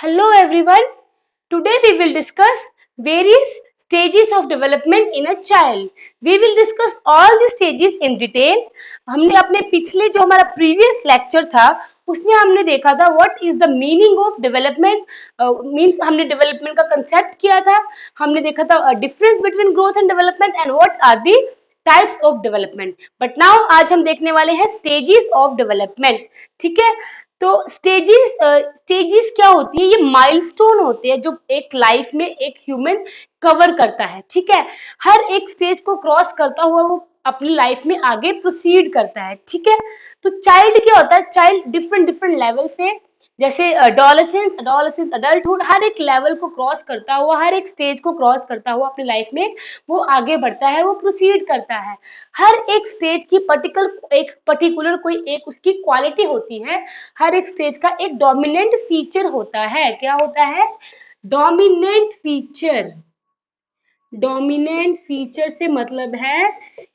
Hello everyone. Today we will discuss various stages of development in a child. We will discuss all the stages in detail. हमने अपने पिछले जो हमारा previous lecture था उसमें हमने देखा था what is the meaning of development means हमने development का concept किया था. हमने देखा था difference between growth and development and what are the types of development. But now आज हम देखने वाले हैं स्टेजेस ऑफ डेवलपमेंट. ठीक है. तो स्टेजेस क्या होती है? ये माइलस्टोन होते हैं जो एक लाइफ में एक ह्यूमन कवर करता है. ठीक है. हर एक स्टेज को क्रॉस करता हुआ वो अपनी लाइफ में आगे प्रोसीड करता है. ठीक है. तो चाइल्ड क्या होता है? चाइल्ड डिफरेंट डिफरेंट लेवल से, जैसे एडोलेसेंस अडल्टहुड, हर एक लेवल को क्रॉस करता हुआ, हर एक स्टेज को क्रॉस करता हुआ अपनी लाइफ में वो आगे बढ़ता है, वो प्रोसीड करता है. हर एक स्टेज की पर्टिकुलर कोई एक उसकी क्वालिटी होती है. हर एक स्टेज का एक डोमिनेंट फीचर होता है. क्या होता है? Dominant feature. डोमिनेंट फीचर से मतलब है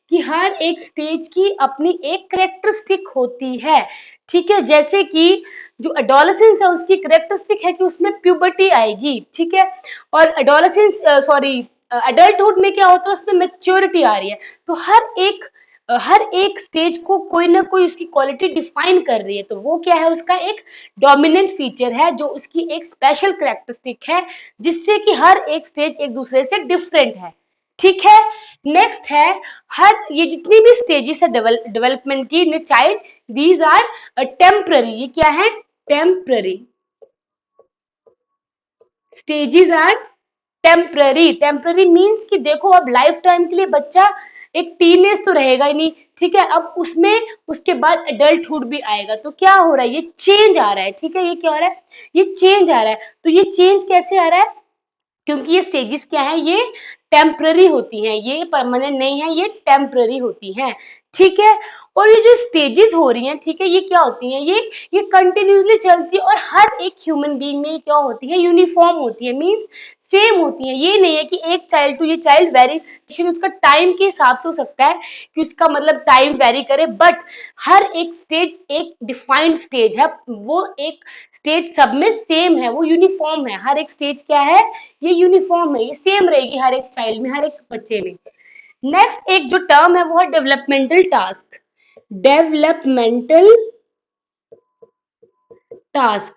कि हर एक स्टेज की अपनी एक करेक्टरिस्टिक होती है. ठीक है. जैसे कि जो एडोलेसेंस है उसकी करेक्टरिस्टिक है कि उसमें प्यूबर्टी आएगी. ठीक है. और एडल्टहुड में क्या होता है? उसमें मेच्योरिटी आ रही है. तो हर एक स्टेज को कोई ना कोई उसकी क्वालिटी डिफाइन कर रही है. तो वो क्या है? उसका एक डोमिनेंट फीचर है जो उसकी एक स्पेशल करेक्टरिस्टिक है जिससे कि हर एक स्टेज एक दूसरे से डिफरेंट है. ठीक है. नेक्स्ट है, हर ये जितनी भी स्टेजेस है डेवलपमेंट की in child, these are temporary. ये क्या है? Temporary. Stages are temporary. Temporary means कि देखो अब लाइफ टाइम के लिए बच्चा एक टीनेज तो रहेगा ही नहीं. ठीक है. अब उसमें उसके बाद एडल्टहुड भी आएगा. तो क्या हो रहा है? ये चेंज आ रहा है. ठीक है. ये क्या हो रहा है? ये चेंज आ रहा है. तो ये चेंज कैसे आ रहा है? क्योंकि ये स्टेजेस क्या है? ये टेम्पररी होती हैं. ये परमानेंट नहीं है, ये टेम्पररी होती हैं. ठीक है. और ये जो स्टेजेस हो रही हैं, ठीक है, ये क्या होती हैं? ये कंटिन्यूसली चलती है और हर एक ह्यूमन बीइंग में क्या होती है? यूनिफॉर्म होती है. मींस सेम होती है. ये नहीं है कि एक चाइल्ड टू ये चाइल्ड वेरिएशन उसका टाइम के हिसाब से हो सकता है कि उसका मतलब टाइम वेरी करे, बट हर एक स्टेज एक डिफाइंड स्टेज है. वो एक स्टेज सब में सेम है, वो यूनिफॉर्म है. हर एक स्टेज क्या है? ये यूनिफॉर्म है. ये सेम रहेगी हर एक चाइल्ड में, हर एक बच्चे में. नेक्स्ट एक जो टर्म है वो है developmental task. Developmental task.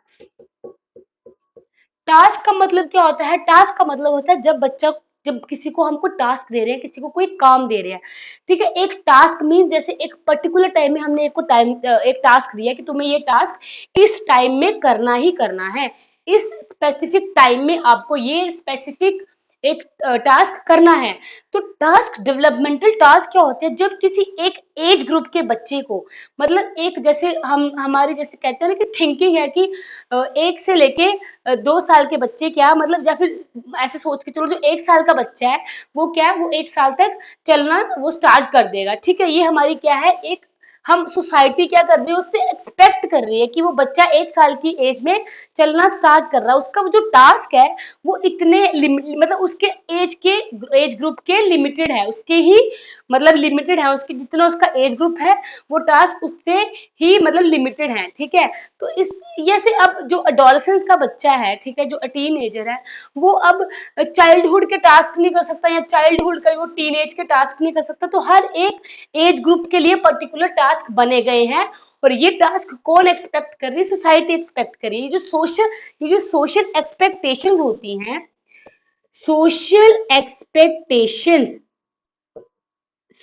Task का मतलब क्या होता है? टास्क का मतलब होता है जब किसी को हमको टास्क दे रहे हैं, किसी को कोई काम दे रहे हैं. ठीक है. एक टास्क मीन जैसे एक पर्टिकुलर टाइम में हमने एक टास्क दिया कि तुम्हें ये टास्क इस टाइम में करना ही करना है. इस स्पेसिफिक टाइम में आपको ये स्पेसिफिक एक टास्क करना है. तो टास्क, डेवलपमेंटल टास्क क्या होते हैं? जब किसी एक एज ग्रुप के बच्चे को, मतलब एक जैसे हम हमारी जैसे कहते हैं ना कि थिंकिंग है कि एक से लेके 2 साल के बच्चे क्या मतलब, या फिर ऐसे सोच के चलो जो 1 साल का बच्चा है वो क्या है? वो 1 साल तक चलना वो स्टार्ट कर देगा. ठीक है. ये हमारी क्या है? एक हम सोसाइटी क्या कर रही है? उससे एक्सपेक्ट कर रही है कि वो बच्चा 1 साल की एज में चलना स्टार्ट कर रहा है. उसका जो टास्क है वो इतने मतलब उसके एज ग्रुप के लिमिटेड है. उसके ही मतलब लिमिटेड है. उसके जितना उसका एज ग्रुप है वो टास्क उससे ही मतलब लिमिटेड है. ठीक है. तो इस ये से अब जो अडोलसेंस का बच्चा है, ठीक है, जो टीनेजर है, वो अब चाइल्डहुड के टास्क नहीं कर सकता या चाइल्डहुड का वो टीनेज के टास्क नहीं कर सकता. तो हर एक एज ग्रुप के लिए पर्टिकुलर टास्क बने गए हैं. और ये टास्क कौन एक्सपेक्ट कर रही है? सोसाइटी एक्सपेक्ट कर रही है. ये जो सोशल एक्सपेक्टेशंस होती हैं, सोशल एक्सपेक्टेशंस,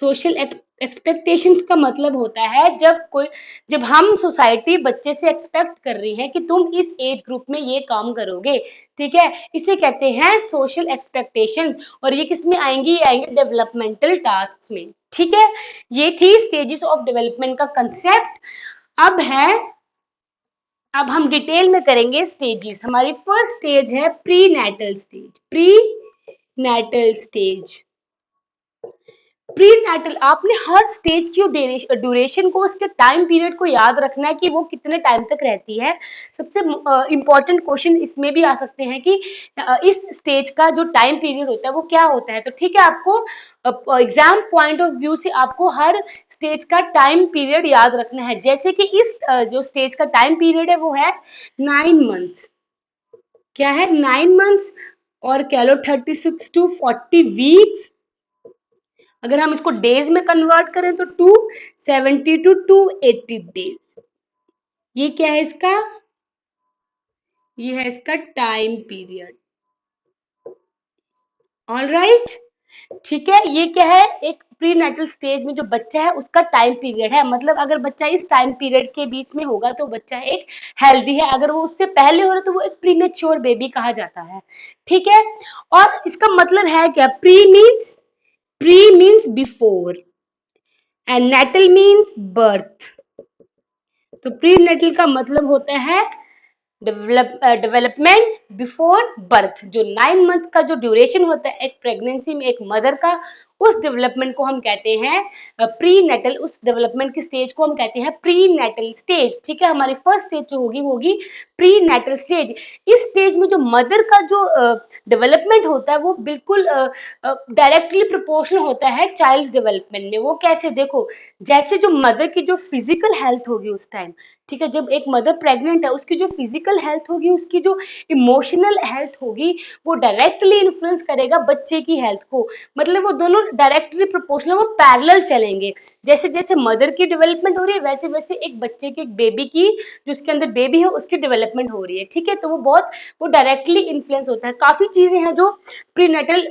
सोशल एक्सपेक्टेशंस का मतलब होता है जब हम सोसाइटी बच्चे से एक्सपेक्ट कर रही है कि तुम इस एज ग्रुप में ये काम करोगे. ठीक है. इसे कहते हैं सोशल एक्सपेक्टेशंस. और ये किस में आएंगी? ये आएंगे डेवलपमेंटल टास्क में. ठीक है. ये थी स्टेजेस ऑफ डेवलपमेंट का कंसेप्ट. अब है अब हम डिटेल में करेंगे स्टेजेस. हमारी फर्स्ट स्टेज है prenatal stage. Prenatal stage. Prenatal, आपने हर स्टेज की ड्यूरेशन को, उसके टाइम पीरियड को याद रखना है कि वो कितने टाइम तक रहती है. सबसे इंपॉर्टेंट क्वेश्चन इसमें भी आ सकते हैं कि इस स्टेज का जो टाइम पीरियड होता है वो क्या होता है. तो ठीक है, आपको एग्जाम पॉइंट ऑफ व्यू से आपको हर स्टेज का टाइम पीरियड याद रखना है. जैसे कि इस जो स्टेज का टाइम पीरियड है वो है 9 मंथ्स. क्या है 9 months, और कह लो 36 to 40 वीक्स। अगर हम इसको डेज में कन्वर्ट करें तो 270 to 280 डेज। ये क्या है इसका, ये है इसका टाइम पीरियड। ऑल राइट, ठीक है। ये क्या है, एक प्री नेटल स्टेज में जो बच्चा है उसका टाइम पीरियड है। मतलब अगर बच्चा इस टाइम पीरियड के बीच में होगा तो बच्चा एक हेल्दी है, अगर वो उससे पहले हो रहा है तो वो एक प्रीमेच्योर बेबी कहा जाता है। ठीक है। और इसका मतलब है क्या, pre means before, and natal means birth. तो प्री नेटल का मतलब होता है डेवलपमेंट बिफोर बर्थ। जो 9 मंथ का जो ड्यूरेशन होता है एक प्रेगनेंसी में एक मदर का, उस डेवलपमेंट को हम कहते हैं प्री नेटल। उस डेवलपमेंट की स्टेज को हम कहते हैं प्री नेटल स्टेज। ठीक है, हमारी फर्स्ट स्टेज जो होगी वो होगी प्री नेटल स्टेज। इस स्टेज में जो मदर का जो डेवलपमेंट होता है वो बिल्कुल डायरेक्टली प्रोपोर्शनल होता है चाइल्ड डेवलपमेंट में। वो कैसे, देखो, जैसे जो मदर की जो फिजिकल हेल्थ होगी उस टाइम, ठीक है, जब एक मदर प्रेग्नेंट है उसकी जो फिजिकल हेल्थ होगी, उसकी जो इमोशनल हेल्थ होगी, वो डायरेक्टली इन्फ्लुएंस करेगा बच्चे की हेल्थ को। मतलब वो दोनों डायरेक्टली प्रोपोर्शनल, वो पैरेलल चलेंगे। जैसे जैसे मदर की डेवलपमेंट हो रही है वैसे वैसे एक बच्चे की, एक बेबी की, जो उसके अंदर बेबी है उसकी डेवलपमेंट हो रही है। ठीक है, तो वो डायरेक्टली इन्फ्लुएंस होता है। काफी चीजें हैं जो प्रीनेटल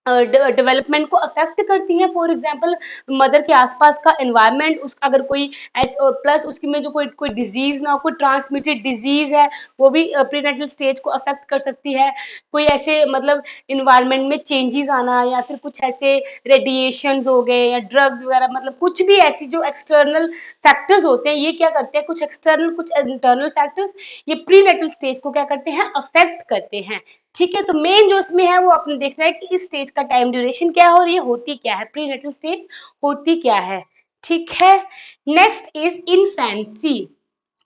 डेवलपमेंट को अफेक्ट करती हैं। फॉर एग्जांपल मदर के आसपास का एनवायरनमेंट, उस अगर कोई प्लस उसकी में जो कोई कोई डिजीज ना हो, कोई ट्रांसमिटेड डिजीज है, वो भी प्रीनेटल स्टेज को अफेक्ट कर सकती है। कोई ऐसे मतलब इन्वायरमेंट में चेंजेस आना, या फिर कुछ ऐसे रेडिएशंस हो गए या ड्रग्स वगैरह, मतलब कुछ भी ऐसी जो एक्सटर्नल फैक्टर्स होते हैं, ये क्या करते हैं, कुछ एक्सटर्नल कुछ इंटरनल फैक्टर्स, ये प्रीनेटल स्टेज को क्या करते हैं, अफेक्ट करते हैं। ठीक है, तो मेन जो इसमें है वो आपने देखना है कि इस स्टेज का टाइम ड्यूरेशन क्या है और ये होती क्या है, प्रीनेटल स्टेज होती क्या है। ठीक है। Next is infancy.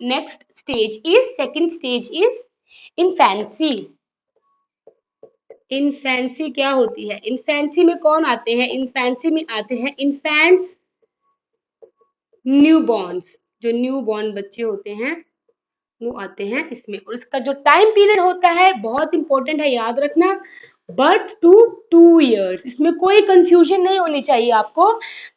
Next stage is, second stage is infancy. Infancy क्या होती है, इनफेंसी में कौन आते हैं, इनफेंसी में आते हैं इन्फेंट्स, न्यू बॉर्न्स। जो न्यू बॉर्न बच्चे होते हैं वो आते हैं इसमें। और इसका जो टाइम पीरियड होता है बहुत इंपॉर्टेंट है, याद रखना, बर्थ टू 2 इयर्स। इसमें कोई कंफ्यूजन नहीं होनी चाहिए आपको।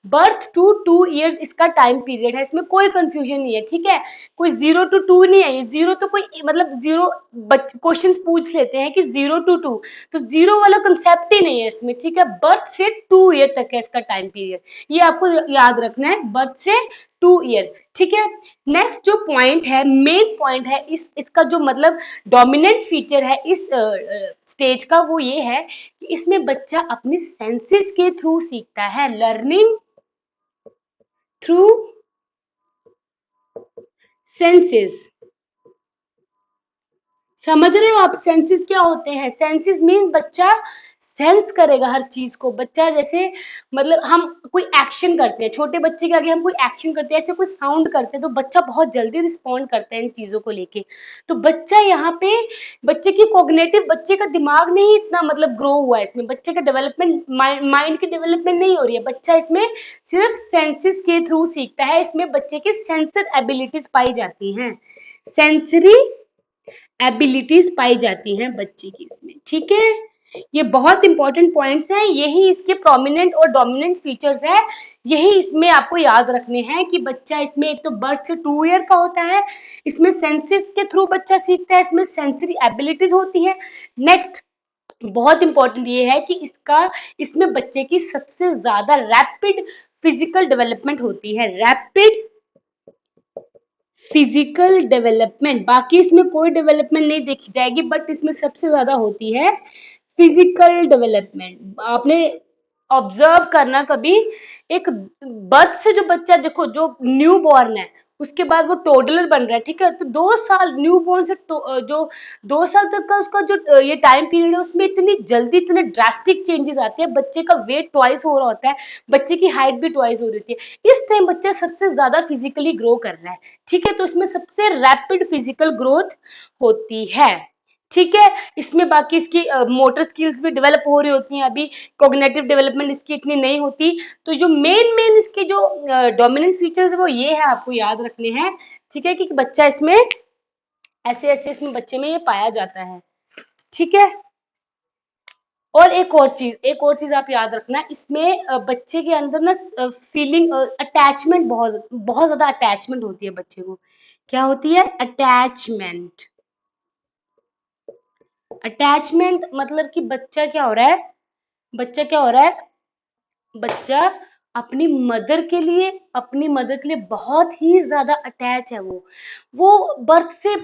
बर्थ टू 2 इयर्स इसका टाइम पीरियड है, इसमें कोई कंफ्यूजन नहीं है। ठीक है, कोई 0 to 2 नहीं है। ये जीरो तो कोई मतलब जीरो, क्वेश्चन पूछ लेते हैं कि 0 to 2, तो जीरो वाला कंसेप्ट ही नहीं है इसमें। ठीक है, बर्थ से 2 ईयर तक है इसका टाइम पीरियड, ये आपको याद रखना है, बर्थ से 2 ईयर। ठीक है। नेक्स्ट जो पॉइंट है, मेन पॉइंट है इसका जो मतलब डोमिनेंट फीचर है इस स्टेज का, वो ये है कि इसमें बच्चा अपने सेंसेस के थ्रू सीखता है, लर्निंग थ्रू सेंसेस। समझ रहे हो आप, सेंसेस क्या होते हैं, सेंसेस मीन्स बच्चा सेंस करेगा हर चीज को। बच्चा जैसे मतलब हम कोई एक्शन करते हैं, छोटे बच्चे के आगे हम कोई एक्शन करते हैं, ऐसे कोई साउंड करते हैं, तो बच्चा बहुत जल्दी रिस्पॉन्ड करता है इन चीजों को लेके। तो बच्चा यहाँ पे, बच्चे की कॉग्निटिव, बच्चे का दिमाग नहीं इतना मतलब ग्रो हुआ है इसमें, बच्चे का डेवलपमेंट, माइंड की डेवलपमेंट नहीं हो रही है। बच्चा इसमें सिर्फ सेंसेस के थ्रू सीखता है, इसमें बच्चे की सेंसर एबिलिटीज पाई जाती हैं, सेंसरी एबिलिटीज पाई जाती हैं बच्चे की इसमें। ठीक है, ये बहुत इंपॉर्टेंट पॉइंट्स हैं, यही इसके प्रोमिनेंट और डोमिनेंट फीचर्स है, यही इसमें आपको याद रखने हैं कि बच्चा इसमें एक तो बर्थ से 2 ईयर का होता है, इसमें सेंसेस के थ्रू बच्चा सीखता है, इसमें सेंसरी एबिलिटीज होती है। नेक्स्ट बहुत इंपॉर्टेंट ये है कि इसमें बच्चे की सबसे ज्यादा रैपिड फिजिकल डेवलपमेंट होती है, रैपिड फिजिकल डेवलपमेंट। बाकी इसमें कोई डेवलपमेंट नहीं देखी जाएगी, बट इसमें सबसे ज्यादा होती है फिजिकल डेवलपमेंट। आपने ऑब्जर्व करना कभी, एक बर्थ से जो बच्चा, देखो जो न्यू बॉर्न है उसके बाद वो टोडलर बन रहा है, ठीक है, तो 2 साल न्यू बॉर्न से जो 2 साल तक का उसका जो ये टाइम पीरियड है उसमें इतनी जल्दी इतने ड्रास्टिक चेंजेस आते हैं, बच्चे का वेट ट्वाइस हो रहा होता है, बच्चे की हाइट भी ट्वाइस हो रही होती है। इस टाइम बच्चा सबसे ज्यादा फिजिकली ग्रो कर रहा है। ठीक है, तो इसमें सबसे रैपिड फिजिकल ग्रोथ होती है। ठीक है, इसमें बाकी इसकी मोटर स्किल्स भी डेवलप हो रही होती हैं, अभी कॉग्निटिव डेवलपमेंट इसकी इतनी नहीं होती। तो जो मेन इसके जो डोमिनेंट फीचर्स है वो ये है, आपको याद रखने हैं। ठीक है, कि बच्चा इसमें ऐसे ऐसे इसमें बच्चे में ये पाया जाता है। ठीक है। और एक और चीज आप याद रखना, इसमें बच्चे के अंदर ना फीलिंग अटैचमेंट बहुत बहुत ज्यादा अटैचमेंट होती है बच्चे को। क्या होती है? अटैचमेंट। अटैचमेंट मतलब कि बच्चा क्या हो रहा है, बच्चा क्या हो रहा है, बच्चा अपनी मदर के लिए बहुत ही ज्यादा अटैच है। वो बर्थ से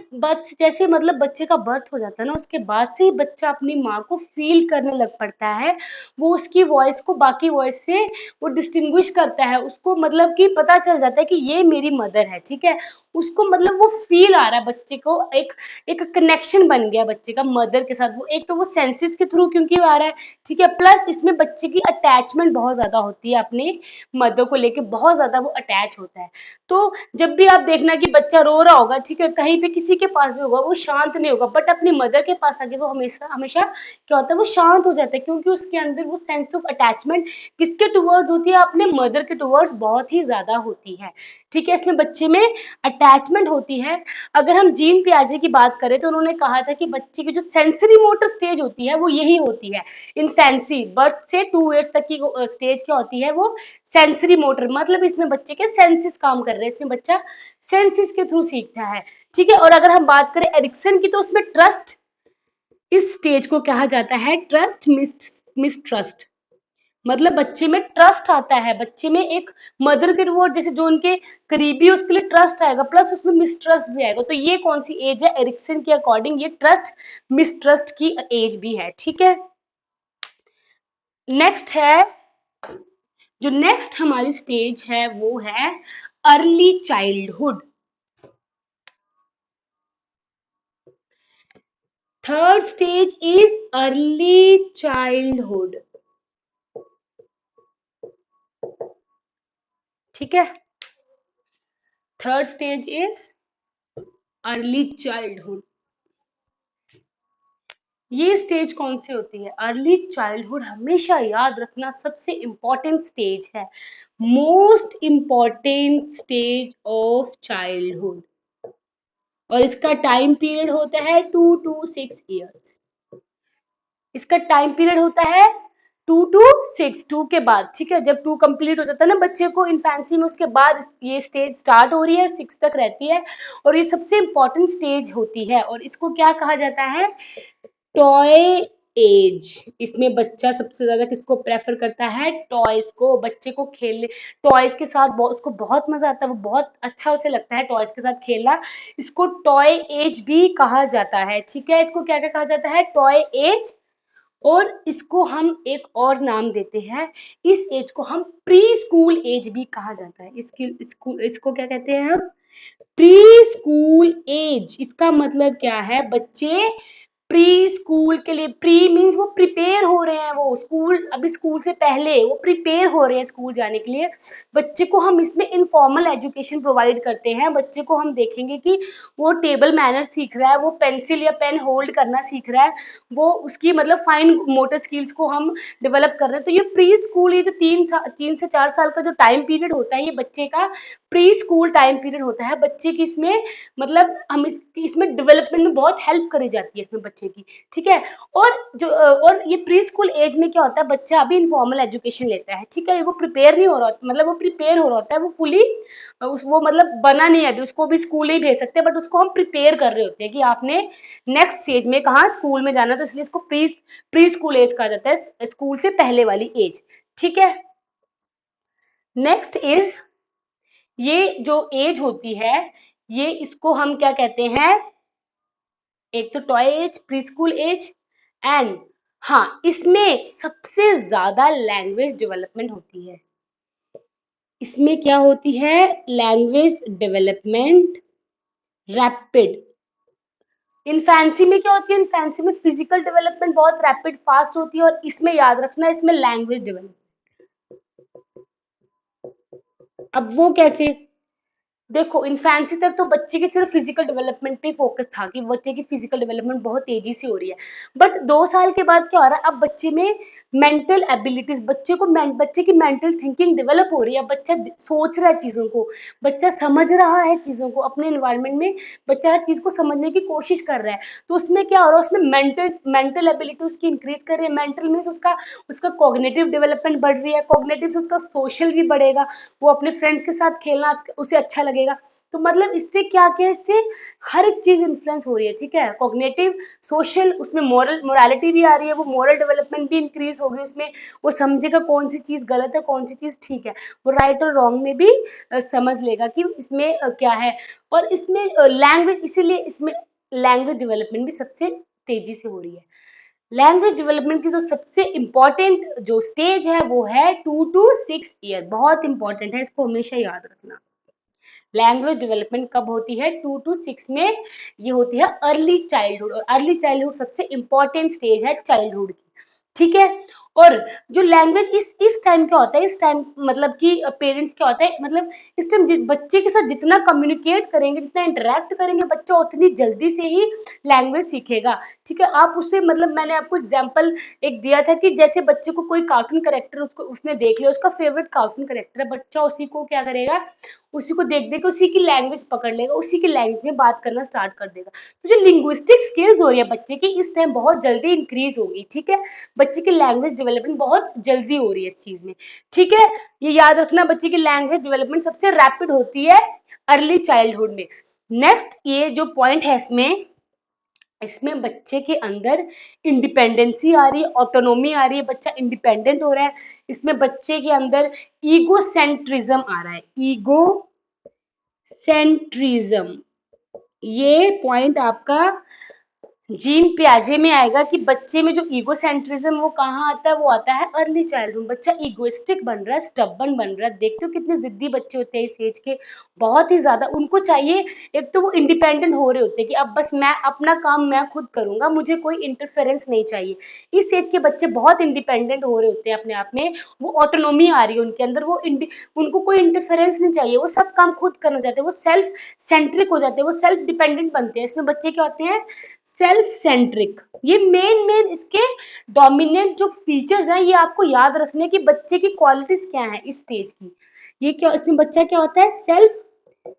जैसे मतलब बच्चे का बर्थ हो जाता है ना, उसके बाद से ही बच्चा अपनी माँ को फील करने लग पड़ता है। वो उसकी वॉइस को बाकी वॉइस से वो डिस्टिंग्विश करता है, उसको मतलब कि पता चल जाता है कि ये मेरी मदर है, ठीक है। उसको मतलब वो फील आ रहा है बच्चे को, एक एक कनेक्शन बन गया बच्चे का मदर के साथ। वो एक तो वो सेंसेस के थ्रू क्योंकि आ रहा है, ठीक है, प्लस इसमें बच्चे की अटैचमेंट बहुत ज्यादा होती है अपने मदर को लेके, बहुत ज्यादा वो अटैच होता है। तो जब भी आप देखना कि बच्चा रो रहा होगा, ठीक है, कहीं पे किसी के पास भी होगा, वो शांत नहीं होगा, बट अपनी मदर के पास आके वो हमेशा हमेशा क्या होता है, वो शांत हो जाता है, क्योंकि उसके अंदर वो सेंस ऑफ अटैचमेंट किसके टुवर्ड्स होती है, अपने मदर के टुवर्ड्स बहुत ही ज्यादा होती है, ठीक है। इसमें बच्चे में अटैचमेंट होती है। अगर हम जीन पियाजे की बात करें तो उन्होंने कहा था कि बच्चे की जो सेंसरी मोटर स्टेज होती है वो यही होती है। इन्फेंसी, बर्थ से 2 इयर्स तक की स्टेज क्या होती है, वो सेंसरी मोटर, मतलब इसमें बच्चे के सेंसेस काम कर रहे हैं, इसमें बच्चा सेंसेस के थ्रू सीखता है, ठीक है। और अगर हम बात करें एरिक्सन की तो उसमें ट्रस्ट, इस स्टेज को कहा जाता है ट्रस्ट मिसट्रस्ट। मतलब बच्चे में ट्रस्ट आता है, बच्चे में एक मदर के टुवर्ड जैसे जो उनके करीबी है उसके लिए ट्रस्ट आएगा, प्लस उसमें मिसट्रस्ट भी आएगा। तो ये कौन सी एज है? एरिक्सन के अकॉर्डिंग ये ट्रस्ट मिसट्रस्ट की एज भी है, ठीक है। नेक्स्ट है, जो नेक्स्ट हमारी स्टेज है वो है early childhood. Third stage is early childhood, ठीक है। Third stage is early childhood. ये स्टेज कौन सी होती है? अर्ली चाइल्डहुड, हमेशा याद रखना सबसे इंपॉर्टेंट स्टेज है, most important stage of childhood. और इसका टाइम पीरियड होता है 2 to 6 इयर्स। इसका टाइम पीरियड होता है 2 to 6, 2 के बाद, ठीक है। जब 2 कंप्लीट हो जाता है ना बच्चे को इन्फेंसी में, उसके बाद ये स्टेज स्टार्ट हो रही है, 6 तक रहती है। और ये सबसे इंपॉर्टेंट स्टेज होती है, और इसको क्या कहा जाता है? Toy age. इसमें बच्चा सबसे ज्यादा किसको प्रेफर करता है? टॉयज को, बच्चे को खेलने, टॉयज के साथ उसको बहुत मजा आता है, वो बहुत अच्छा उसे लगता है टॉयज के साथ खेलना। इसको टॉय एज भी कहा जाता है, ठीक है। इसको क्या क्या कहा जाता है? Toy age. और इसको हम एक और नाम देते हैं, इस एज को हम प्री स्कूल एज भी कहा जाता है। इसको क्या कहते हैं हम? Preschool age. इसका मतलब क्या है? बच्चे प्री स्कूल के लिए, प्री मीन्स वो प्रिपेयर हो रहे हैं, वो स्कूल, अभी स्कूल से पहले वो प्रिपेयर हो रहे हैं स्कूल जाने के लिए। बच्चे को हम इसमें इनफॉर्मल एजुकेशन प्रोवाइड करते हैं। बच्चे को हम देखेंगे कि वो टेबल मैनर सीख रहा है, वो पेंसिल या पेन होल्ड करना सीख रहा है, वो उसकी मतलब फाइन मोटर स्किल्स को हम डेवलप कर रहे हैं। तो ये प्री स्कूल, ये जो 3 से 4 साल का जो टाइम पीरियड होता है, ये बच्चे का प्री स्कूल टाइम पीरियड होता है। बच्चे की इसमें मतलब हम इसमें डेवलपमेंट में बहुत हेल्प करी जाती है इसमें बच्चे की, ठीक है। और ये प्री स्कूल एज में क्या होता है, बच्चा अभी इनफॉर्मल एजुकेशन लेता है, ठीक है। वो प्रिपेयर नहीं हो रहा, मतलब वो प्रिपेयर हो रहा होता है, वो फुली वो मतलब बना नहीं है अभी, उसको भी स्कूल नहीं भेज सकते, बट उसको हम प्रिपेयर कर रहे होते हैं कि आपने नेक्स्ट स्टेज में कहा स्कूल में जाना, तो इसलिए इसको प्री प्री स्कूल एज कहा जाता है, स्कूल से पहले वाली एज, ठीक है। नेक्स्ट इज, ये जो एज होती है, ये इसको हम क्या कहते हैं? एक तो toy age, preschool age, and हाँ, इसमें सबसे ज्यादा लैंग्वेज डेवलपमेंट होती है। इसमें क्या होती है? Language development rapid. इनफैंसी में क्या होती है? इनफैंसी में फिजिकल डेवलपमेंट बहुत रैपिड फास्ट होती है, और इसमें याद रखना, इसमें लैंग्वेज डेवलपमेंट। अब वो कैसे? देखो इन्फेंसी तक तो बच्चे के सिर्फ फिजिकल डेवलपमेंट पे फोकस था कि बच्चे की फिजिकल डेवलपमेंट बहुत तेजी से हो रही है। बट 2 साल के बाद क्या हो रहा है, अब बच्चे में मेंटल एबिलिटीज, बच्चे की मेंटल थिंकिंग डेवलप हो रही है। बच्चा सोच रहा है चीजों को, बच्चा समझ रहा है चीजों को अपने एनवायरनमेंट में, बच्चा हर चीज को समझने की कोशिश कर रहा है। तो उसमें क्या हो रहा है, उसमें मेंटल एबिलिटी उसकी इंक्रीज कर रही है। मेंटल मीन्स उसका उसका कॉग्निटिव डेवलपमेंट बढ़ रही है, कॉग्निटिव से उसका सोशल भी बढ़ेगा, वो अपने फ्रेंड्स के साथ खेलना उसे अच्छा लगेगा। तो मतलब इससे क्या क्या, इससे हर एक चीज इन्फ्लुएंस हो रही है, ठीक है, कॉग्निटिव, सोशल, उसमें मोरालिटी भी आ रही है, वो मोरल डेवलपमेंट भी इंक्रीज होगी उसमें। वो समझेगा कौन सी चीज गलत है, कौन सी चीज ठीक है, वो राइट और रॉन्ग में भी समझ लेगा कि इसमें क्या है। और इसमें लैंग्वेज, इसीलिए इसमें लैंग्वेज डेवलपमेंट भी सबसे तेजी से हो रही है। लैंग्वेज डेवलपमेंट की जो सबसे इम्पोर्टेंट जो स्टेज है वो है 2 to 6 ईयर, बहुत इंपॉर्टेंट है, इसको हमेशा याद रखना। लैंग्वेज डेवलपमेंट कब होती है, 2 to 6 में। ये होती है अर्ली चाइल्डहुड, और अर्ली चाइल्डहुड सबसे इंपॉर्टेंट स्टेज है चाइल्डहुड की, ठीक है। और जो लैंग्वेज इस टाइम क्या होता है, इस टाइम मतलब कि पेरेंट्स क्या होता है, मतलब इस टाइम बच्चे के साथ जितना कम्युनिकेट करेंगे, जितना इंटरेक्ट करेंगे, बच्चा उतनी जल्दी से ही लैंग्वेज सीखेगा, ठीक है। आप उससे मतलब मैंने आपको एग्जांपल एक दिया था कि जैसे बच्चे को कोई कार्टून करेक्टर उसको उसने देख लिया, उसका फेवरेट कार्टून करेक्टर है, बच्चा उसी को क्या करेगा, उसी को देख देख के उसी की लैंग्वेज पकड़ लेगा, उसी की लैंग्वेज में बात करना स्टार्ट कर देगा। तो जो लिंग्विस्टिक स्किल्स हो रही है बच्चे की इस टाइम बहुत जल्दी इंक्रीज होगी, ठीक है। बच्चे की लैंग्वेज डेवलपमेंट बहुत जल्दी हो रही है इस चीज में, ठीक है। ये याद रखना, बच्चे की लैंग्वेज डेवलपमेंट सबसे रैपिड होती है अर्ली चाइल्डहुड में। नेक्स्ट ये जो पॉइंट है इसमें, इसमें बच्चे के अंदर इंडिपेंडेंसी आ रही है, ऑटोनोमी आ रही है, बच्चा इंडिपेंडेंट हो रहा है। इसमें बच्चे के अंदर ईगो सेंट्रिज्म आ रहा है, ईगो सेंट्रिज्म, ये पॉइंट आपका जीन पियाजे में आएगा कि बच्चे में जो ईगोसेंट्रिज्म वो कहाँ आता है, वो आता है अर्ली चाइल्डहुड। बच्चा ईगोइस्टिक बन रहा है, स्टबर्न बन रहा है। देखते हो कितने जिद्दी बच्चे होते हैं इस एज के, बहुत ही ज्यादा उनको चाहिए। एक तो वो इंडिपेंडेंट हो रहे होते हैं कि अब बस मैं अपना काम मैं खुद करूंगा, मुझे कोई इंटरफेरेंस नहीं चाहिए। इस एज के बच्चे बहुत इंडिपेंडेंट हो रहे होते हैं अपने आप में, वो ऑटोनोमी आ रही है उनके अंदर, उनको कोई इंटरफेरेंस नहीं चाहिए, वो सब काम खुद करना चाहते हैं, वो सेल्फ सेंट्रिक हो जाते हैं, वो सेल्फ डिपेंडेंट बनते हैं। इसमें बच्चे क्या होते हैं, सेल्फ सेंट्रिक। ये मेन इसके डोमिनेंट जो फीचर्स हैं, ये आपको याद रखने की बच्चे की क्वालिटीज क्या है इस स्टेज की। ये क्या, इसमें बच्चा क्या होता है, सेल्फ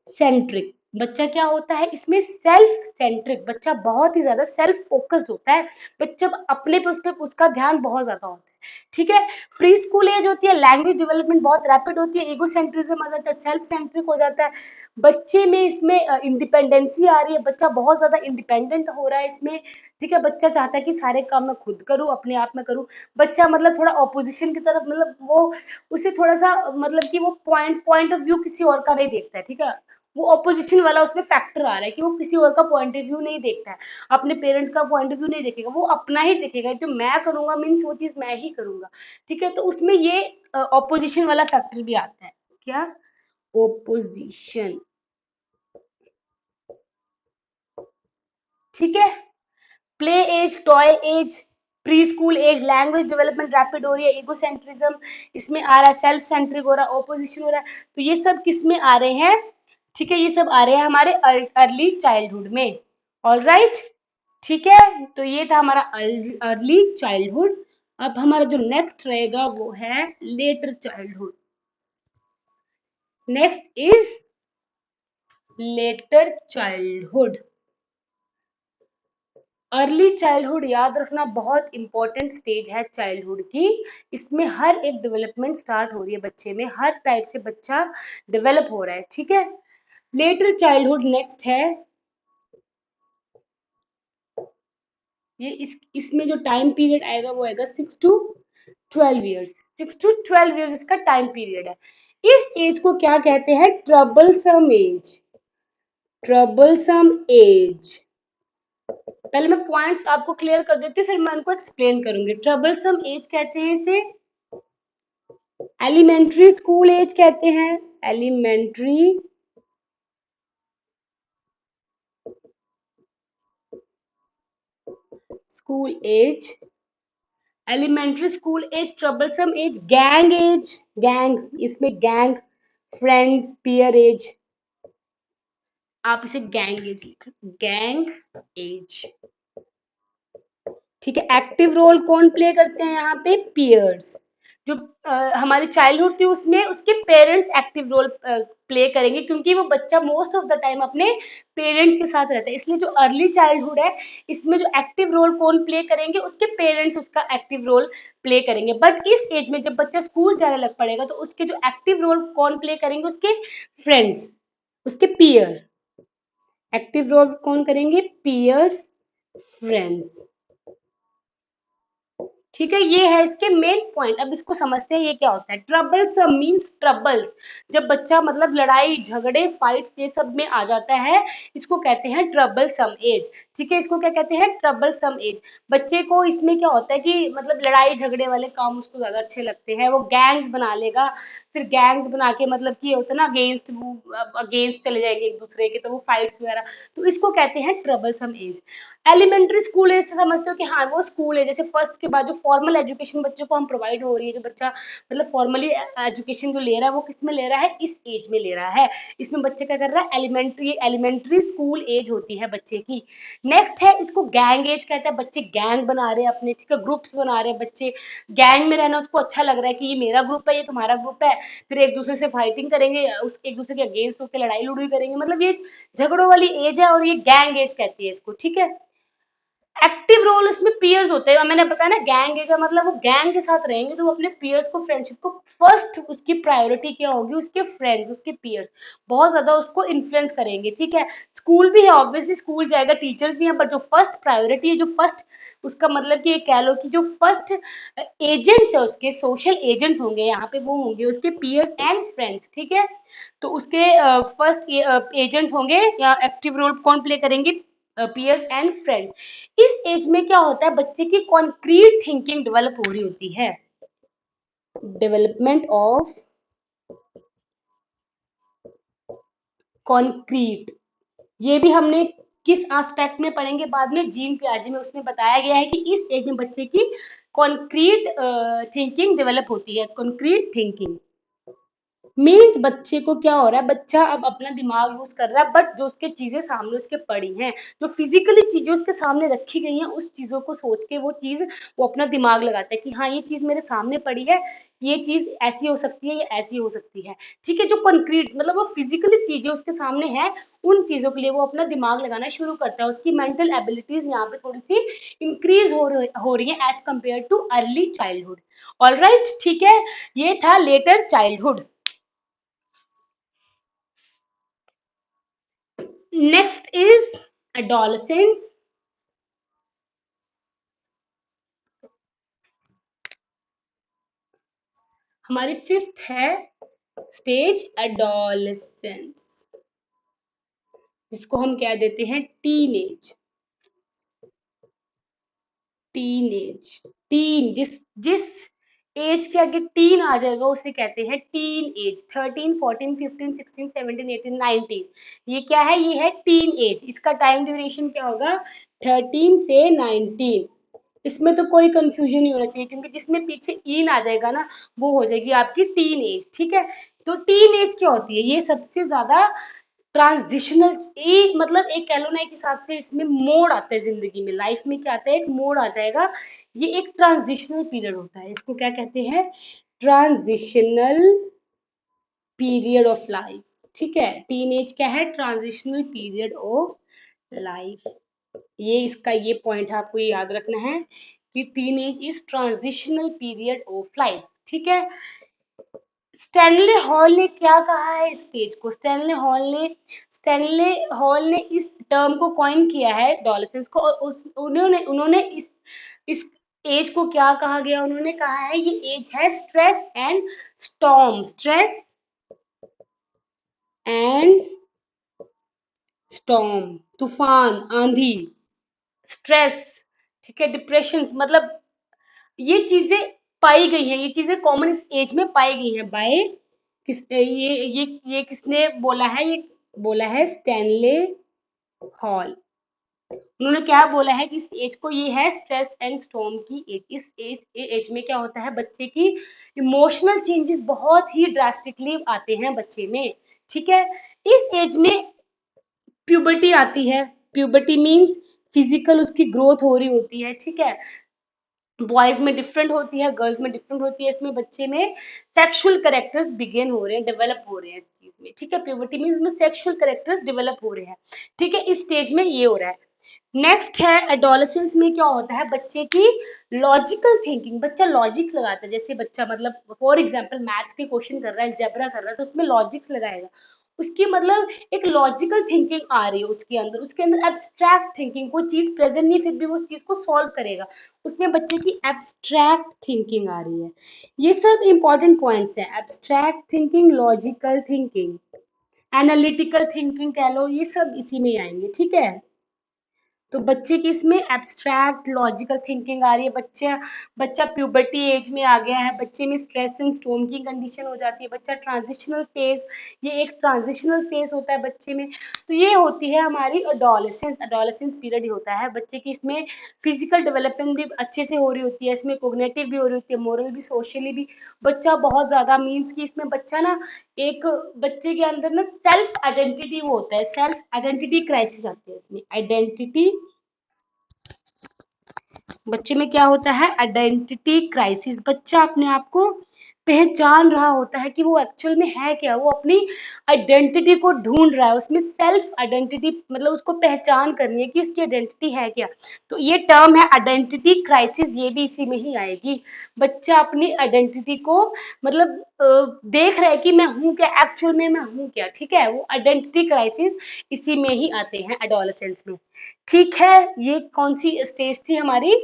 सेंट्रिक। बच्चा क्या होता है इसमें, सेल्फ सेंट्रिक। बच्चा बहुत ही ज्यादा सेल्फ फोकस्ड होता है, बच्चा अपने पे उस पे उसका ध्यान बहुत ज्यादा होता है, ठीक है। प्री स्कूल एज होती है, लैंग्वेज डेवलपमेंट बहुत रैपिड होती है, ईगो सेंट्रिज्म आ जाता है, सेल्फ सेंट्रिक हो जाता है बच्चे में। इसमें इंडिपेंडेंसी आ रही है, बच्चा बहुत ज्यादा इंडिपेंडेंट हो रहा है इसमें, ठीक है। बच्चा चाहता है कि सारे काम मैं खुद करूँ, अपने आप में करूँ। बच्चा मतलब थोड़ा ऑपोजिशन की तरफ, मतलब वो उसे थोड़ा सा मतलब कि वो पॉइंट पॉइंट ऑफ व्यू किसी और का नहीं देखता है, ठीक है। वो ऑपोजिशन वाला उसमें फैक्टर आ रहा है कि वो किसी और का पॉइंट ऑफ व्यू नहीं देखता है, अपने पेरेंट्स का पॉइंट ऑफ व्यू नहीं देखेगा, वो अपना ही देखेगा, जो मैं करूंगा मीन्स वो चीज मैं ही करूंगा, ठीक है। तो उसमें ये ऑपोजिशन वाला फैक्टर भी आता है, क्या, ओपोजिशन, ठीक है। Play age, toy age, preschool age, language development rapid हो रही है, इगोसेंट्रिज्म इसमें आ रहा है, सेल्फ सेंट्रिक हो रहा है, ओपोजिशन हो रहा है। तो ये सब किस में आ रहे हैं, ठीक है, ये सब आ रहे हैं हमारे अर्ली चाइल्डहुड में। ऑल राइट, ठीक है। तो ये था हमारा अर्ली चाइल्डहुड। अब हमारा जो नेक्स्ट रहेगा वो है letter childhood. Next is letter childhood. Early childhood याद रखना बहुत इंपॉर्टेंट स्टेज है चाइल्डहुड की। इसमें हर एक डेवलपमेंट स्टार्ट हो रही है बच्चे में, हर टाइप से बच्चा डेवलप हो रहा है, ठीक है। लेटर चाइल्डहुड नेक्स्ट है। ये इसमें जो टाइम पीरियड आएगा वो आएगा 6 to 12 ईयर्स। 6 to 12 ईयर्स इसका टाइम पीरियड है। इस एज को क्या कहते हैं, ट्रबलसम एज, ट्रबलसम एज। पहले मैं पॉइंट्स आपको क्लियर कर देती हूँ, फिर मैं उनको एक्सप्लेन करूंगी। ट्रबलसम एज कहते हैं इसे, एलिमेंट्री स्कूल एज कहते हैं, elementary school age, elementary school age, troublesome age, gang age, gang इसमें गैंग, फ्रेंड्स, पीयर एज, आप इसे गैंग एज लिख, गैंग एज। ठीक है, एक्टिव रोल कौन प्ले करते हैं यहाँ पे? पीयर्स। जो हमारी चाइल्डहुड थी उसमें उसके पेरेंट्स एक्टिव रोल प्ले करेंगे, क्योंकि वो बच्चा मोस्ट ऑफ द टाइम अपने पेरेंट्स के साथ रहता है, इसलिए जो अर्ली चाइल्डहुड है इसमें जो एक्टिव रोल कौन प्ले करेंगे? उसके पेरेंट्स उसका एक्टिव रोल प्ले करेंगे। बट इस एज में जब बच्चा स्कूल जाने लग पड़ेगा तो उसके जो एक्टिव रोल कौन प्ले करेंगे? उसके फ्रेंड्स, उसके पीयर। एक्टिव रोल कौन करेंगे? Peers, friends. ठीक है, ये है इसके मेन पॉइंट। अब इसको समझते हैं ये क्या होता है। ट्रबल्सम मीन्स ट्रबल्स, जब बच्चा मतलब लड़ाई झगड़े फाइट्स ये सब में आ जाता है, इसको कहते हैं ट्रबलसम एज। ठीक है, इसको क्या कहते हैं? Troublesome age. बच्चे को इसमें क्या होता है कि मतलब लड़ाई झगड़े वाले काम उसको ज्यादा अच्छे लगते हैं, वो गैंग्स बना लेगा, फिर गैंग्स बना के मतलब कि होता है ना अगेंस्ट, अगेंस्ट चले जाएंगे एक दूसरे के, तो वो फाइट्स वगैरह, तो इसको कहते हैं troublesome age. Elementary school age से समझते हो कि हाँ वो स्कूल है, जैसे फर्स्ट के बाद जो फॉर्मल एजुकेशन बच्चों को हम प्रोवाइड हो रही है, जो बच्चा मतलब फॉर्मली एजुकेशन जो ले रहा है वो किस में ले रहा है? इस एज में ले रहा है। इसमें बच्चे क्या कर रहा है? एलिमेंट्री, एलिमेंट्री स्कूल एज होती है बच्चे की। नेक्स्ट है, इसको गैंग एज कहते हैं। बच्चे गैंग बना रहे हैं अपने, ठीक है, ग्रुप्स बना रहे हैं बच्चे, गैंग में रहना उसको अच्छा लग रहा है कि ये मेरा ग्रुप है, ये तुम्हारा ग्रुप है, फिर एक दूसरे से फाइटिंग करेंगे, उस एक दूसरे के अगेंस्ट होकर लड़ाई लड़ाई करेंगे, मतलब ये झगड़ों वाली एज है और ये गैंग एज कहती है इसको। ठीक है, एक्टिव रोल इसमें पीयर्स होते हैं। मैंने बताया ना गैंग है, मतलब वो गैंग के साथ रहेंगे तो वो अपने पीयर्स को, फ्रेंडशिप को, फर्स्ट उसकी प्रायोरिटी क्या होगी? उसके फ्रेंड्स, उसके पीयर्स बहुत ज्यादा उसको इन्फ्लुएंस करेंगे। ठीक है, स्कूल भी है, ऑब्वियसली स्कूल जाएगा, टीचर्स भी हैं, बट जो फर्स्ट प्रायोरिटी है, जो फर्स्ट उसका मतलब कि कह लो कि जो फर्स्ट एजेंट्स है उसके, सोशल एजेंट्स होंगे यहाँ पे, वो होंगे उसके पीयर्स एंड फ्रेंड्स। ठीक है, तो उसके फर्स्ट एजेंट्स होंगे या एक्टिव रोल कौन प्ले करेंगे? Peers and friends. इस एज में क्या होता है? बच्चे की कॉन्क्रीट थिंकिंग डेवलप हो रही होती है। डेवलपमेंट ऑफ कॉन्क्रीट, ये भी हमने किस एस्पेक्ट में पढ़ेंगे बाद में? जीन पियाजे में उसमें बताया गया है कि इस एज में बच्चे की कॉन्क्रीट थिंकिंग डेवलप होती है। कॉन्क्रीट थिंकिंग मीन्स बच्चे को क्या हो रहा है? बच्चा अब अपना दिमाग यूज कर रहा है, बट जो उसके चीजें सामने उसके पड़ी हैं, जो फिजिकली चीजें उसके सामने रखी गई हैं, उस चीजों को सोच के वो चीज वो अपना दिमाग लगाता है कि हाँ ये चीज मेरे सामने पड़ी है, ये चीज ऐसी हो सकती है, ये ऐसी हो सकती है। ठीक है, जो कंक्रीट मतलब वो फिजिकली चीजें उसके सामने है, उन चीजों के लिए वो अपना दिमाग लगाना शुरू करता है। उसकी मेंटल एबिलिटीज यहाँ पे थोड़ी सी इंक्रीज हो रही है age compare to early childhood. All right, ठीक है, ये था later childhood. Next is adolescence। हमारी फिफ्थ है स्टेज adolescence, जिसको हम क्या देते हैं? Teen age. Teen age, teen, जिस जिस एज के आगे टीन आ जाएगा उसे कहते हैं टीन एज। 13, 14, 15, 16, 17, 18, 19, ये क्या है? ये है टीन एज। इसका टाइम ड्यूरेशन क्या होगा? 13 से 19। इसमें तो कोई कंफ्यूजन नहीं होना चाहिए, क्योंकि जिसमें पीछे इन आ जाएगा ना वो हो जाएगी आपकी टीन एज। ठीक है, तो टीन एज क्या होती है? ये सबसे ज्यादा ट्रांजिशनल, एक मतलब एक कह लो ना एक हिसाब से इसमें मोड़ आता है जिंदगी में, लाइफ में क्या आता है? एक मोड़ आ जाएगा। ये एक ट्रांजिशनल पीरियड होता है, इसको क्या कहते हैं? Transitional period of life. ठीक है, टीन एज क्या है? Transitional period of life. ये इसका ये पॉइंट है, आपको ये याद रखना है कि teenage is transitional period of life. ठीक है, स्टैनले हॉल ने क्या कहा है इस स्टेज को? स्टैनले हॉल ने इस टर्म को कॉइन किया है डोलेसेंस को, और उन्होंने उन्होंने इस एज को क्या कहा गया? उन्होंने कहा है ये एज है stress and storm. Stress and storm, तूफान, आंधी, स्ट्रेस, ठीक है, डिप्रेशन, मतलब ये चीजें पाई गई हैं, ये चीजें कॉमन इस एज में पाई गई हैं बाय किस ये किसने बोला है? ये बोला है स्टैनले हॉल। उन्होंने क्या बोला है कि इस एज को, ये है स्ट्रेस एंड स्टॉर्म की एज। इस एज में क्या होता है? बच्चे की इमोशनल चेंजेस बहुत ही ड्रास्टिकली आते हैं बच्चे में। ठीक है, इस एज में प्यूबर्टी आती है। प्यूबर्टी मीन्स फिजिकल उसकी ग्रोथ हो रही होती है, ठीक है। बॉयज में डिफरेंट होती है, गर्ल्स में डिफरेंट होती है। इसमें बच्चे में सेक्सुअल करेक्टर्स बिगिन हो रहे हैं, डेवलप हो रहे हैं इस चीज में, ठीक है। प्यूबर्टी मीन्स में सेक्सुअल करेक्टर्स डेवलप हो रहे हैं, ठीक है। इस स्टेज में ये हो रहा है। नेक्स्ट है एडोलेसेंस में क्या होता है, बच्चे की लॉजिकल थिंकिंग। बच्चा लॉजिक्स लगाता है, जैसे बच्चा मतलब फॉर एग्जांपल मैथ्स के क्वेश्चन कर रहा है, अलजेब्रा कर रहा है, तो उसमें लॉजिक्स लगाएगा। उसकी मतलब एक लॉजिकल थिंकिंग आ रही है उसके अंदर एब्स्ट्रैक्ट थिंकिंग, कोई चीज प्रेजेंट नहीं फिर भी वो उस चीज को सॉल्व करेगा, उसमें बच्चे की एब्स्ट्रैक्ट थिंकिंग आ रही है। ये सब इंपॉर्टेंट पॉइंट्स हैं, abstract thinking, logical thinking, analytical thinking कह लो, ये सब इसी में ही आएंगे, ठीक है। तो बच्चे की इसमें एब्स्ट्रैक्ट लॉजिकल थिंकिंग आ रही है। बच्चा प्यूबर्टी एज में आ गया है, बच्चे में स्ट्रेस एंड स्टोर्म की कंडीशन हो जाती है, बच्चा ट्रांजिशनल फेज, ये एक ट्रांजिशनल फेज होता है बच्चे में। तो ये होती है हमारी अडोलेसेंस पीरियड ही होता है बच्चे की। इसमें फिजिकल डेवलपमेंट भी अच्छे से हो रही होती है, इसमें कोग्निटिव भी हो रही होती है, मोरल भी, सोशली भी। बच्चा बहुत ज्यादा मीन्स कि इसमें बच्चा ना, एक बच्चे के अंदर ना सेल्फ आइडेंटिटी वो होता है, सेल्फ आइडेंटिटी क्राइसिस आती है इसमें। आइडेंटिटी, बच्चे में क्या होता है, आइडेंटिटी क्राइसिस। बच्चा अपने आप को पहचान रहा होता है कि वो एक्चुअल में है क्या, वो अपनी आइडेंटिटी को ढूंढ रहा है, उसमें सेल्फ आइडेंटिटी मतलब उसको पहचान करनी है कि उसकी आइडेंटिटी है क्या। तो ये टर्म है आइडेंटिटी क्राइसिस, ये भी इसी में ही आएगी। बच्चा अपनी आइडेंटिटी को मतलब देख रहा है कि मैं हूँ क्या, एक्चुअल में मैं हूँ क्या, ठीक है। वो आइडेंटिटी क्राइसिस इसी में ही आते हैं एडोलेसेंस में, ठीक है। ये कौन सी स्टेज थी हमारी,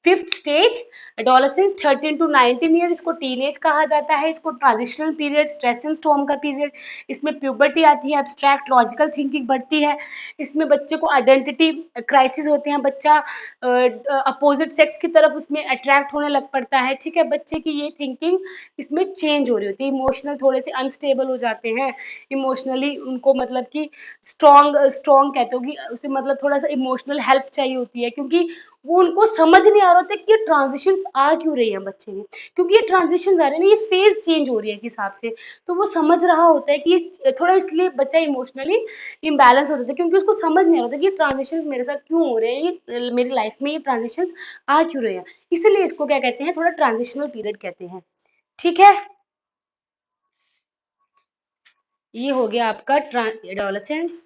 fifth stage. Adolescence 13 to 19 year, इसको टीनेज कहा जाता है, इसको transitional period, stress and storm का पीरियड। इसमें प्यूबर्टी आती है, एब्स्ट्रैक्ट लॉजिकल थिंकिंग बढ़ती है। इसमें बच्चे को आइडेंटिटी क्राइसिस होते हैं, बच्चा अपोजिट सेक्स की तरफ उसमें अट्रैक्ट होने लग पड़ता है, ठीक है। बच्चे की ये थिंकिंग इसमें चेंज हो रही होती है, इमोशनल थोड़े से अनस्टेबल हो जाते हैं इमोशनली, उनको मतलब कि स्ट्रॉन्ग स्ट्रॉन्ग कहते हो कि उसे मतलब थोड़ा सा इमोशनल हेल्प चाहिए होती है, क्योंकि वो उनको समझ नहीं आ रहा होता कि ये ट्रांजिशंस आ क्यों रही हैं बच्चे में, क्योंकि ये ट्रांजिशंस आ रहे हैं ना, ये फेज चेंज हो रही है एक हिसाब से। तो वो समझ रहा होता है कि ये थोड़ा, इसलिए बच्चा इमोशनली इम्बैलेंस हो जाता है, क्योंकि उसको समझ नहीं आ रहा था कि ये ट्रांजिशंस मेरे साथ क्यों हो रहे हैं, ये मेरी लाइफ में ये ट्रांजिशंस आ क्यों रहे हैं। इसीलिए इसको क्या कहते हैं, थोड़ा ट्रांजिशनल पीरियड कहते हैं, ठीक है। ये हो गया आपका एडोलेसेंस।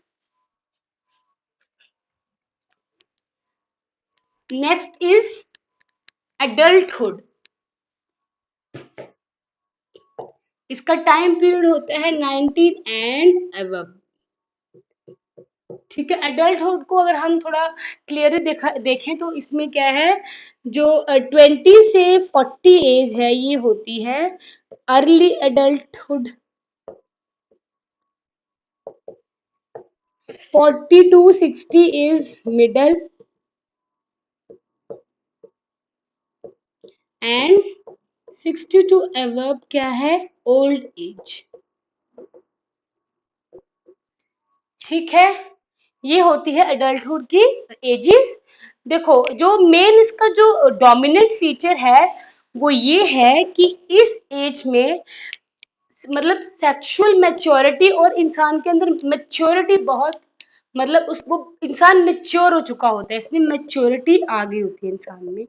Next is adulthood. इसका टाइम पीरियड होता है 19 एंड अबव, ठीक है। एडल्टहुड को अगर हम थोड़ा क्लियरली देखें तो इसमें क्या है, जो 20 से 40 एज है ये होती है early adulthood, 40 to 60 is middle, and 60 to above क्या है, ओल्ड एज, ठीक है। ये होती है एडल्टहुड की एजेस। देखो जो मेन इसका जो डोमिनेंट फीचर है वो ये है कि इस एज में मतलब सेक्सुअल मैच्योरिटी और इंसान के अंदर मैच्योरिटी बहुत, मतलब उसको इंसान मैच्योर हो चुका होता है, इसमें मैच्योरिटी आ गई होती है इंसान में,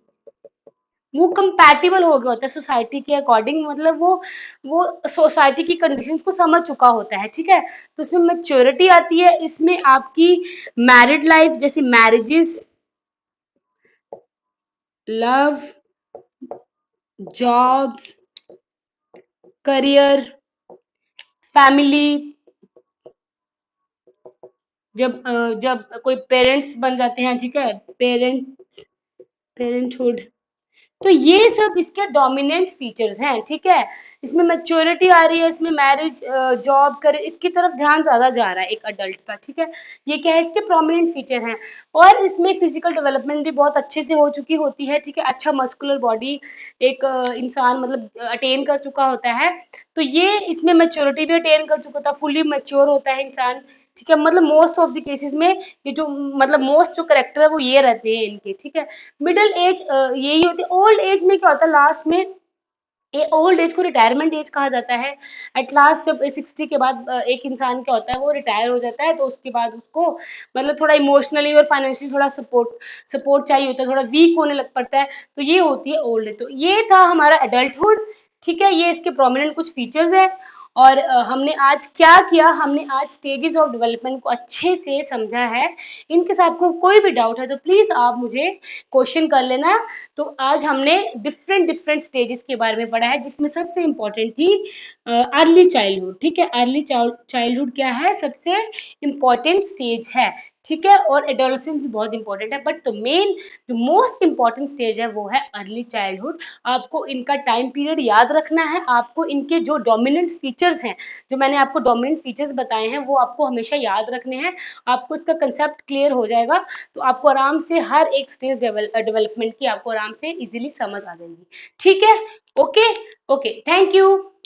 वो कंपैटिबल हो गया होता है सोसाइटी के अकॉर्डिंग, मतलब वो सोसाइटी की कंडीशंस को समझ चुका होता है, ठीक है। तो इसमें मैच्योरिटी आती है, इसमें आपकी मैरिड लाइफ जैसे marriages, love, jobs, career, family, जब कोई पेरेंट्स बन जाते हैं, ठीक है, पेरेंटहुड, तो ये सब इसके डोमिनेंट फीचर्स हैं, ठीक है। इसमें मैच्योरिटी आ रही है, इसमें मैरिज, जॉब करे, इसकी तरफ ध्यान ज्यादा जा रहा है एक अडल्ट का, ठीक है। ये क्या है, इसके प्रोमिनेंट फीचर हैं। और इसमें फिजिकल डेवलपमेंट भी बहुत अच्छे से हो चुकी होती है, ठीक है। अच्छा मस्कुलर बॉडी एक इंसान मतलब अटेन कर चुका होता है, तो ये इसमें मैच्योरिटी भी अटेन कर चुका था, फुली मैच्योर होता है इंसान, ठीक है। मतलब मोस्ट ऑफ द केसेस में ये जो मतलब मोस्ट जो करेक्टर है वो ये रहते हैं इनके, ठीक है। मिडिल एज यही होती है। ओल्ड एज में क्या होता है, लास्ट में ये ओल्ड एज को रिटायरमेंट एज कहा जाता है। एट लास्ट जब 60 के बाद एक इंसान क्या होता है, वो रिटायर हो जाता है, तो उसके बाद उसको मतलब थोड़ा इमोशनली और फाइनेंशियली थोड़ा सपोर्ट चाहिए होता है, थोड़ा वीक होने लग पड़ता है, तो ये होती है ओल्ड एज। तो ये था हमारा एडल्टहुड। ठीक है, ये इसके प्रोमिनेंट कुछ फीचर्स हैं। और हमने आज क्या किया, हमने आज स्टेजेस ऑफ डेवलपमेंट को अच्छे से समझा है। इनके साथ आपको कोई भी डाउट है तो प्लीज आप मुझे क्वेश्चन कर लेना। तो आज हमने डिफरेंट डिफरेंट स्टेजेस के बारे में पढ़ा है, जिसमें सबसे इंपॉर्टेंट थी अर्ली चाइल्डहुड। ठीक है, अर्ली चाइल्डहुड क्या है, सबसे इंपॉर्टेंट स्टेज है। ठीक है, और एडोलसेंस भी बहुत इंपॉर्टेंट है, बट द मेन जो मोस्ट इंपॉर्टेंट स्टेज है वो है अर्ली चाइल्डहुड। आपको इनका टाइम पीरियड याद रखना है, आपको इनके जो डोमिनेंट फीचर्स हैं, जो मैंने आपको डोमिनेंट फीचर्स बताए हैं, वो आपको हमेशा याद रखने हैं। आपको इसका कंसेप्ट क्लियर हो जाएगा, तो आपको आराम से हर एक स्टेज डेवलपमेंट की आपको आराम से इजीली समझ आ जाएगी। ठीक है, ओके। Okay, thank you.